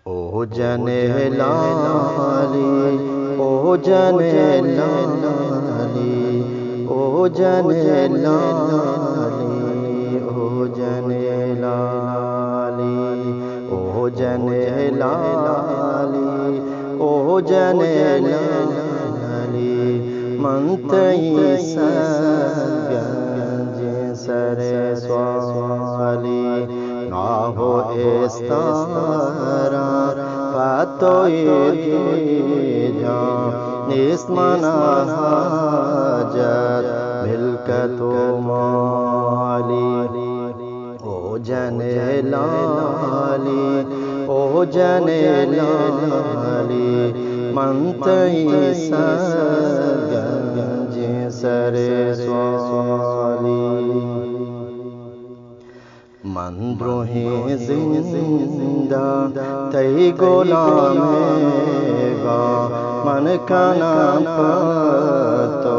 ओ जने लाली, ओ जने लाली, ओ जने लाली, ओ जने लाली, ओ जने लाली, ओ जने लाली, मंतई सगंज सरे स्वाली ना हो इस्तारा पातोई जा निस्मना हाजत मिलकतो माली। ओ जने लाली, ओ जने लाली, मंतई सगंज सरे स्वाली मंद्रोही जिंदा तई गोलाम गा मन का नाम तो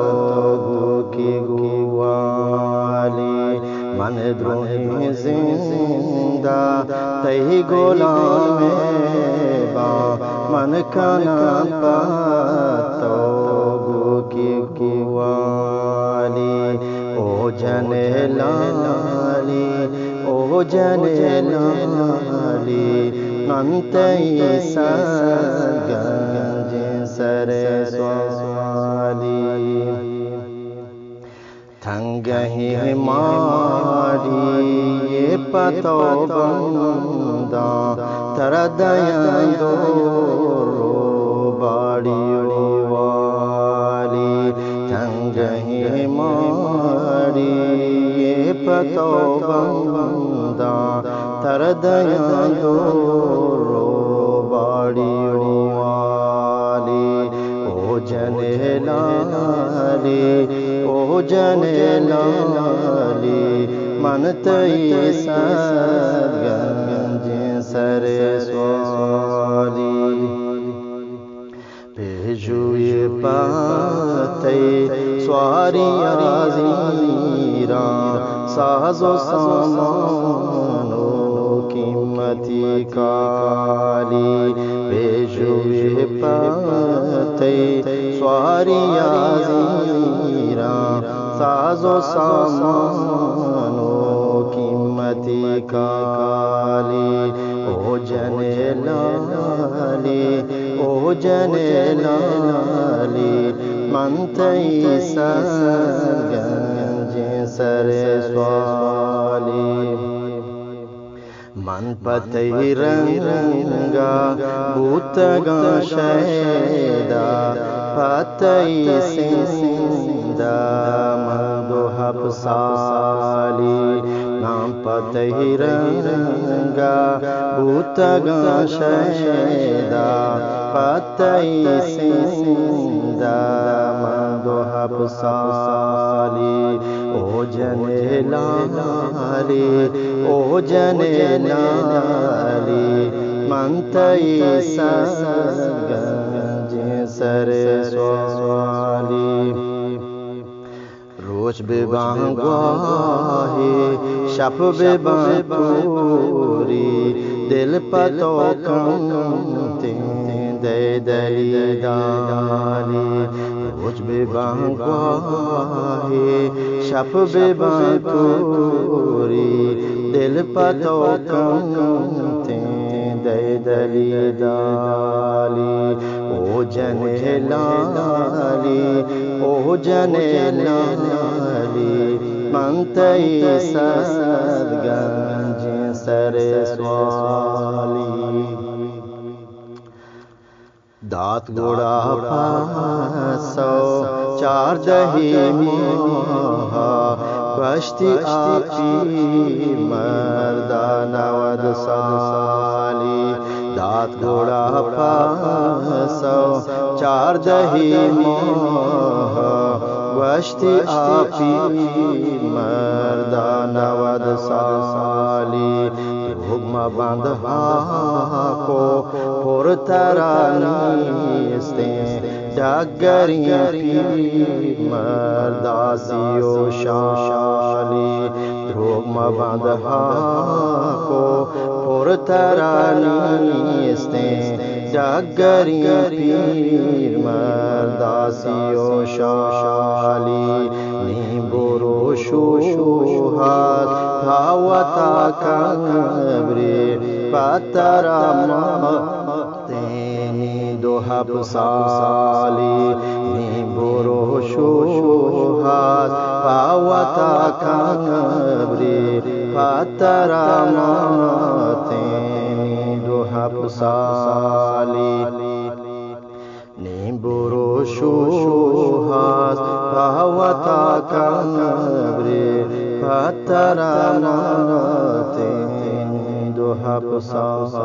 की गुवाली। मन द्रोही जिंदा तई गोलाम गा मन का नाम तो की गुवाली। ओ जने लाली, ओ जने लाली, मंतई सगंज सरे स्वाली थंगही मारी ये पतो बंदा तरदया दो बाड़ी वाली। थंगही मारी ये पतो बंदा तरदया दो बाड़ी वाली। ओ जने लाली, ओ जने लाली, मनतई सगंज सरे स्वाली। भेजुए पाते स्वारिया ज़ीरा साजो सामानो कीमती काली। भेजुए पाते स्वारिया ज़ीरा साजो सामानो कीमती काली। ओ जने लाली, ओ जने लाली, मंतई सगंज सरे स्वाली। मन पतई रंगा भूतगा शैदा पतई सिंदा मंदोहब साली। नाम पतई रंगा भूतगा शैदा पतई सिंदा मंदोहब साली। ओ जने लाली, ओ जने लाली, मंतई सगंज सरे स्वाली। रोज बेबांगवाही शप बेबांपूरी दिल पतो कंते दे दली दाली। रोज बेबांगवाही शप बेबांपूरी दिल पतो कंते दे दली दाली। ओ जने लाली, ओ जने लाली, मंतई सगंज सरे स्वाली। दात गोड़ा पासो चार दही मोहा कश्ती आपी मर्दा नवद साली। दात गोड़ा पासो चार दही मोहा गश्ती आपी मर्दा नवद साली। हुक्म बंद को पुरतरानीस्ते डगरियां पी मर्दासियो शाली। हुक्म बंद को पुरतरानीस्ते डगरी पीर मर्दासियो शाली निबुरो शुहात भावता कब्रे पतरामतेनी दोहब साली निबुरो शुहात भावता कब्रे पतरामतेनी दोहब साली निबुरो शुहात भावता कब्रे पतरामतेनी दोहब साली।